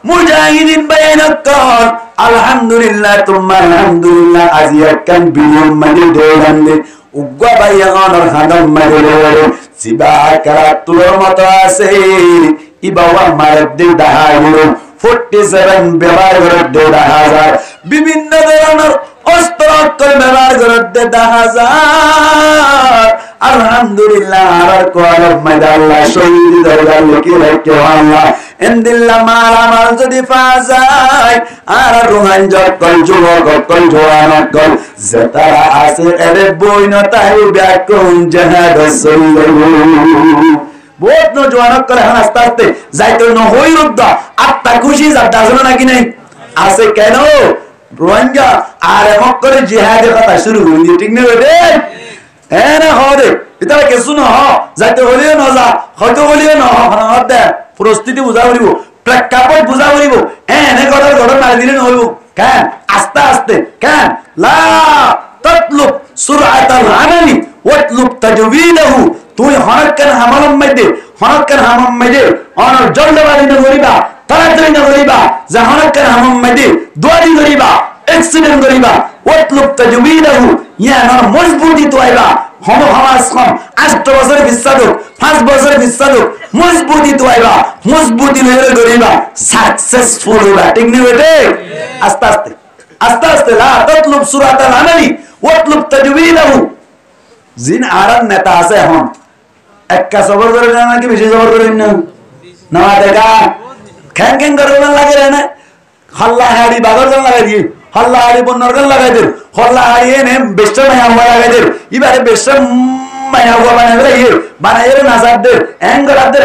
মুজাহিদিন বাইনাকার আলহামদুলিল্লাহ তুম্মা আলহামদুলিল্লাহ আজিয়াকান বিয়ম মানে দেওয়ান্দে উগ্গা বাইয়ানোর হাদাম মারে সিবা কারাতুর মত আছে ইবাওয়া মারদে দাহাইরো 47 ব্যবহার করতে দেখা যায় বিভিন্ন ধরনের অস্ত্র ব্যবহার করতে দেখা যায় আলহামদুলিল্লাহ আর কোয়ার মাদাল্লাহ শহীদ দরবার লিখে রাখতে আল্লাহ এন্দিল্লাহ মালামাল যদি ফাজাই আর রোহান যকল যুবক কল জওয়ানকল যারা আছে এরে বইনতাই ব্যাকুম জাহাদ সল্লাল্লাহু বহুত নজওয়ানক করে আস্তে আস্তে যাইতো ন হই রুদ্ধ আত্মা খুশি যাটা আছে নাকি নাই আছে কেন রোহিঙ্গা আর এমক করে জিহাদের কথা শুরু হই দি ঠিক না রে এনে হবে এটা কিছু না যাইতে হলিও না যা হয়তো হলিও না হতে পরিস্থিতি বুঝা বলিব প্রেক্ষাপট বুঝা বলিব এনে কথা ঘটনা মারি দিলে নহইব কেন আস্তে আস্তে কেন লা তাতলুব সুরআতাল আমালি ওয়াতলুব তাজওয়িদাহু তুই হরকেন হামাম মাইদে অনর জলবাড়ি না করিবা তাড়াতাড়ি না করিবা যে হরকেন হামাম মাইদে দুয়ারি করিবা অ্যাক্সিডেন্ট করিবা ওয়াতলুব তাজওয়িদাহু ইয়ানা মজবুতি তো আইবা হম হামাস কম 8 বছর বিস্তাদক 5 বছর বিস্তাদক মজবুতি তো আইবা মজবুতি লইলে করিবা সাকসেসফুল হইবা ঠিক না বেটে আস্তে আস্তে লা তাতলুব সুরাতাল আমালি ওয়াতলুব তাজওয়িদাহু জিন আরাম নেতা আছে এখন একটা সবর করে না নাকি বেশি সবর করেন না না দেখা খ্যাং করে না লাগে না হল্লা হাড়ি বাগর গান লাগাই দিয়ে হল্লা হাড়ি বন্নর গান লাগাই দে হল্লা হাড়ি এনে বেস্ট মায়া হওয়া লাগাই দে এবারে বেস্ট মায়া হওয়া বানাই রে নাজার দে অ্যাঙ্গলার দে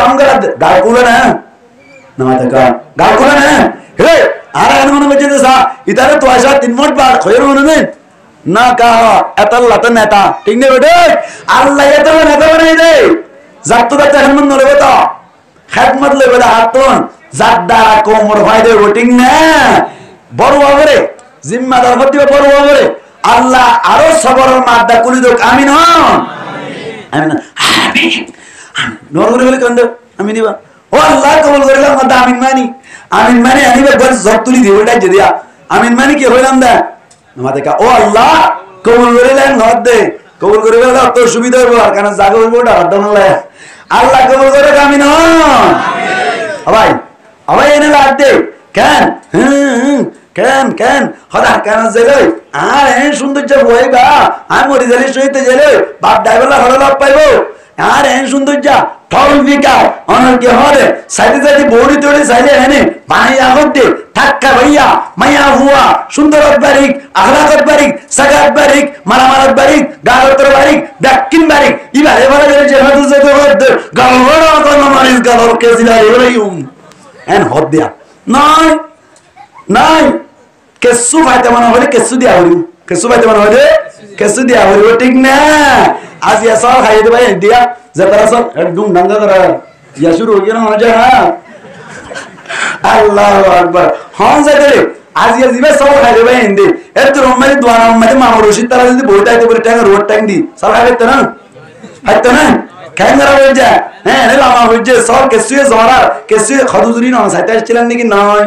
গাল কুলে না দেখা গাল কুলে না হে আর এমন মনে বেঁচে সা ইতারে তো আসা 3 মিনিট বার খয়ের মনে নেই না কাহা এতাল্লাহ তো নেতা ঠিক নেই বেটে আল্লাহ এত নেতা বানাই দে যাত্তো যাতে হেমন নলেবে তো খেদমত লেবে দা হাতন যাদ্দা কোমর ভাই দে ঠিক না বড় বাবরে জিম্মাদার হতে বড় বাবরে আল্লাহ আরো সবরের মাদ্দা কুলি দোক আমিন আমিন আমিন নরগরে বলে কন্দ আমিন দিবা ও আল্লাহ কবুল করে দাও মাদ্দা আমিন মানি আনিবে গজ জতুলি দিবেটা জদিয়া আমিন মানি কি হইলাম দা আমাদের কা ও আল্লাহ কবুল করে দেন নদ দে কবুল করে দাও তো সুবিধা হইব আর কারণ জাগো হইব ওটা আল্লাহ আল্লাহ কবুল করে আমিন আমিন আবাই এনে লাগ দে কেন হদা কেন জেলে আর এন সৌন্দর্য বইবা আর মরি জালি সইতে জেলে বাপ ড্রাইভারলা হলো লাভ পাইবো আর এন সৌন্দর্য ঠল বিকা অনর কি হবে সাইতে বড়ি তোড়ে সাইলে এনে মাইয়া হতে ঠাক্কা ভাইয়া মাইয়া হুয়া সুন্দর বারিক আখলাকত বারিক সাগাত বারিক মারামারাত বারিক গালতর বারিক ডাকিন বারিক ইবারে বলে যে হাদু যেতে হদ গালওড়া কোন মারিস গালর কেসিলা এরাইউম এন হদ দিয়া নাই কেসু ফাইতে মনে হলে কেসু দিয়া হইল কেসু ফাইতে মনে হলে কেসু দিয়া হইল ঠিক না আজ ইয়া সব খাই দে ভাই দিয়া যারা সব একদম ডাঙ্গা করা ইয়া শুরু হয়ে গেল মজা হ্যাঁ আল্লাহু আকবার হন যাইতে আজ ইয়া জিবে সব খাই দে ভাই হিন্দি এত রম্মাই দোয়ানা রম্মাই মামা রশিদ তারা যদি বইটা আইতে বলে টাকা রোড টাইম দি সব খাইতে না ক্যামেরা হয়ে যায় হ্যাঁ রে লামা হয়ে যায় সব কেসুয়ে জরা কেসুয়ে খদুজুরি না সাইতে আসছিলেন নাকি নয়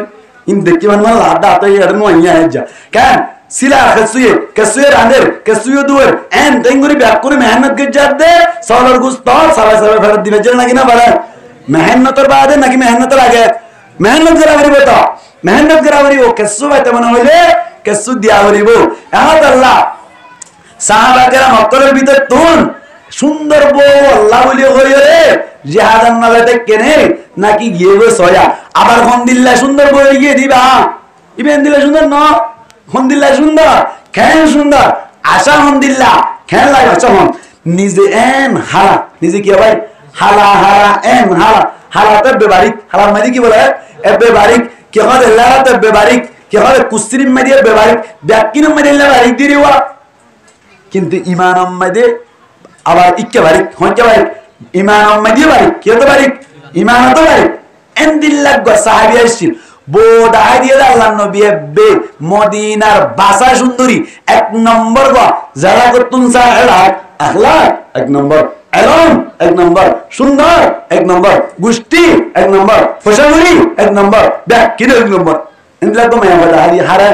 ইন দেখি মানে লাডা তো এর নয় আয় যা কেন সিলা কেসুয়ে রাঁধের কেসুয়ে দুয়ের এন তেঙ্গুরি ব্যাক করে মেহনত করে যা দে সলর গুস্ত সবাই ফেরত দিবে যে নাকি না বলে মেহনতের বাদে নাকি মেহনতের আগে মেহনত করা বলিব তো মেহনত করা বলিব কেসু বাইতে মনে হইলে কেসু দিয়া বলিব আহাদ আল্লাহ সাহাবা কেরাম মক্কার ভিতর তুন সুন্দর বউ আল্লাহ বলিও করিও রে জিহাদান নালাতে কেনে নাকি গিয়ে গো সয়া আবার হন্দিল্লাহ সুন্দর বউ গিয়ে দিবা ইবেন দিলে সুন্দর ন হন্দিল্লাহ সুন্দর কেন সুন্দর আশা হন্দিল্লাহ কেন লাগে আচ্ছা হন নিজে এন হারা নিজে কি ভাই হালা এন হালাতে বেবারিক হালার মাঝে কি বলে এবে বারিক কি হয় লাতে বেবারিক কি হয় কুস্তির মাঝে বেবারিক ব্যাকিন মাঝে বারিক দিরিওয়া কিন্তু ইমান মাঝে আবার ইকে বারিক হঞ্চে বারিক ইমান মাঝে বারিক কি হতে বারিক ইমান হতে বারিক এন্দিল্লাহ গো সাহাবী আসছিল বোডা দিয়ে আল্লাহ নবী বে মদিনার বাসা সুন্দরী এক নম্বর গো যারা করতুন সাহেব আখলাক এক নম্বর এলম এক নম্বর, সুন্দর এক নম্বর, গোষ্ঠী এক নম্বর, ফসাগুড়ি এক নম্বর, ব্যাকিন এক নম্বর। এগুলা তো মেয়ে কথা হারি হারা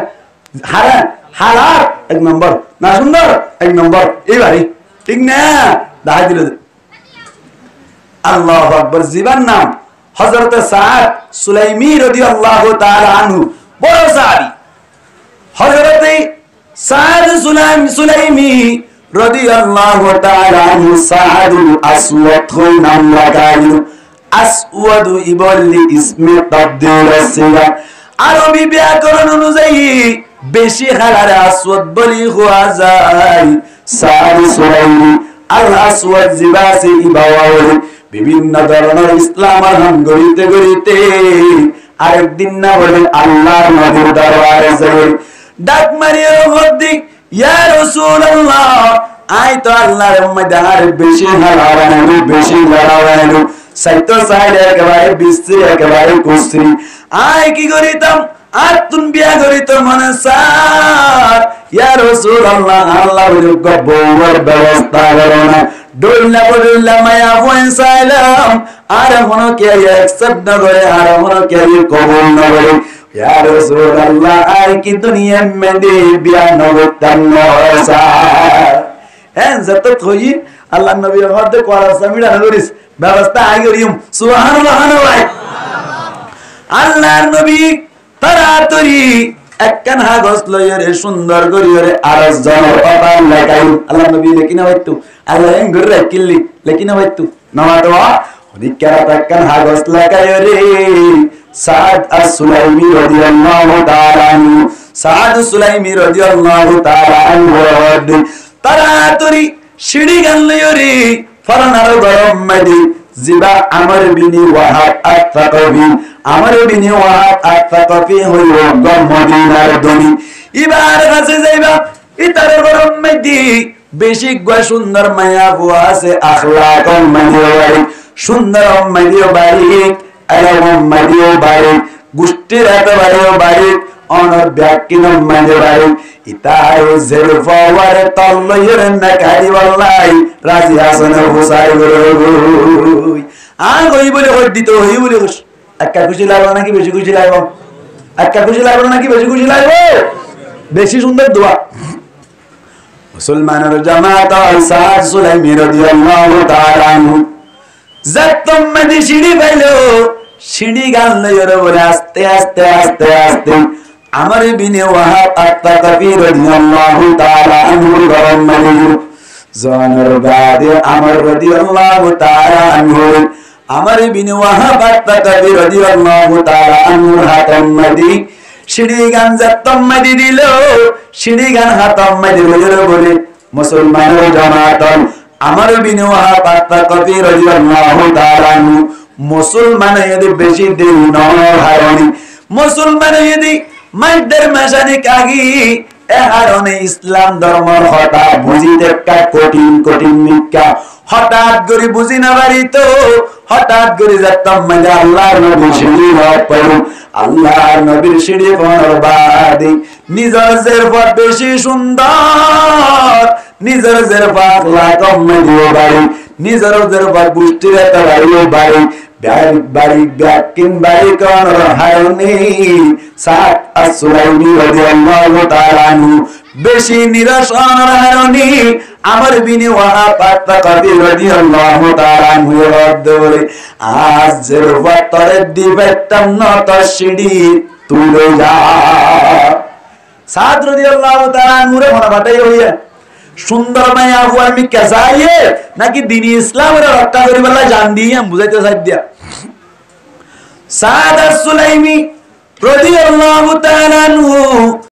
হারা হারার এক নম্বর, না সুন্দর এক নম্বর, এইবারই ঠিক না? দেখা দিল আল্লাহু আকবার। জিবার নাম হযরত সাদ সুলাইমি রাদিয়াল্লাহু তাআলা আনহু, বড় সাহাবী। হযরত সাদ সুলাইমি রাদিয়াল্লাহু তাআলা আনহু সাদুল আসওয়াদ হই নাম লাগাইল। আসওয়াদ ইবলি ইসমে তাবদীল আছে। আরবি ব্যাকরণ অনুযায়ী বেশি হালারে আসওয়াদ বলি হওয়া যায়। সাদ সুলাইমি আল আসওয়াদ জিবাসি ইবাওয়াল বিভিন্ন ধরনের ইসলাম আরহাম গড়িতে গড়িতে আরেকদিন না বলে আল্লাহর নবীর দরবারে যাই ডাক মারিয়ে বলদি, ইয়া রাসূলুল্লাহ, আই তো আল্লাহর উম্মত, আর বেশি হালারানো বেশি লড়াওয়ানো সাইতো সাইড একেবারে বিস্ত্রি একেবারে কুস্ত্রি, আই কি করিতাম আর তুম বিয়া করিত মনে সার। ইয়া রাসূলুল্লাহ, আল্লাহর যোগ্য বউর ব্যবস্থা করো না। ডুল্লা বডুল্লা মায়া পয়সাইলাম, আর মনে কে অ্যাকসেপ্ট না করে, আর মনে কে কবুল না করে। ইয়া রাসূলুল্লাহ, আর কি দুনিয়া মে বিয়া নবতাম নসা হ্যাঁ যত কই আল্লাহ নবী হতে কোরা সামিরা করিস ব্যবস্থা আই করিম। সুবহানাল্লাহ। ভাই আল্লাহর নবী তাড়াতাড়ি একখান কাগজ লইরে সুন্দর করিরে আরজ জনের কথা লেখাইল। আল্লাহ নবী লেখিনা হইতো আল্লাহ এন করে রাখিলি লেখিনা হইতো নমাতো হদিকারা একখান কাগজ লেখাইরে সাদ আস-সুলাইমি রাদিয়াল্লাহু তাআলা আনহু, সাদ সুলাইমি রাদিয়াল্লাহু তাআলা আনহু তাড়াতাড়ি সিঁড়ি গান লইরে ফরনার গরম মাদি জিবা আমর বিনি ওয়াহাব আত-তাকাফি, আমর বিনি ওয়াহাব আত-তাকাফি হইল মদিনার ধনী। এবার কাছে যাইবা ইতারে গরম মাদি বেশি গয় সুন্দর মায়া বুয়া আছে, আখলাক মাদিও বাড়ি, সুন্দর মাদিও বাড়ি, আলম মাদিও বাড়ি, গোষ্ঠীর একেবারেও বাড়ি, অনর ব্যাকিন মাদিও বাড়ি। ইতায় জের ফওয়ার তল্লয়ের না কারি বল্লাই রাজি হাসান হুসাইন গরুই আ কই বলে হই দিত হই বলে একটা খুশি লাগলো নাকি বেশি খুশি লাগলো? একটা খুশি লাগলো নাকি বেশি খুশি লাগলো? বেশি সুন্দর দোয়া। মুসলমানের জামাত সাদ সুলাইমি রাদিয়াল্লাহু তাআলা আনহু যাতম মদি সিঁড়ি পাইলো, সিঁড়ি গান লইরে বলে আস্তে আস্তে আস্তে আস্তে আমর বিনে ওয়াহাব আত-তাকাফি রাদিয়াল্লাহু তাআলা আনহু গরম মাদি জানার বাদে আমর রাদিয়াল্লাহু তাআলা আনহু, আমর বিনে ওয়াহাব আত-তাকাফি রাদিয়াল্লাহু তাআলা আনহু হাতম মাদি সিঁড়ি গান যাতম মাদি দিল, সিঁড়ি গান হাতম মাদি লইরে বলে মুসলমানের জামাত আমর বিনে ওয়াহাব আত-তাকাফি রাদিয়াল্লাহু তাআলা আনহু মুসলমান যদি বেশি দিন নয় হারনি, মুসলমান যদি মাইদের মাসানি কাগি এহারনে ইসলাম ধর্মর হঠাৎ বুঝিতে কঠিন কঠিন মিক্কা হঠাৎ করে বুঝি না পারি তো হঠাৎ করে যেতাম মানে আল্লাহর নবীর সিঁড়ি পড়ো, আল্লাহর নবীর সিঁড়ি পড়ার বাদে নিজের জেরফা বেশি সুন্দর, নিজের জেরফা আখলাক মাদিও বাড়ি, নিজের জেরফা গোষ্ঠীর একটা বাড়িও বাড়ি, বাড়ি ব্যাকিন বাড়ি কোন হায়নি সাদ আস-সুলাইমি রাদিয়াল্লাহু তাআলা আনহু বেশি নিরাশন হায়নি আমর বিনি ওয়াহাব আত-তাকাফি রাদিয়াল্লাহু তাআলা আনহু বলে আজ জেরফা তরে দিবেতাম না তো সিঁড়ি তুলে যা। সাদ রাদিয়াল্লাহু তাআলা আনহু রে মনে বাটাই হইয়া সুন্দর মায়া হুয়া আমি কেসাইয়ে নাকি দ্বীন ইসলামের রক্ষা করিবার জান দিয়ে বুঝাইতে চাই দিয়া। সাদ আস-সুলাইমি রাদিয়াল্লাহু তাআলা আনহু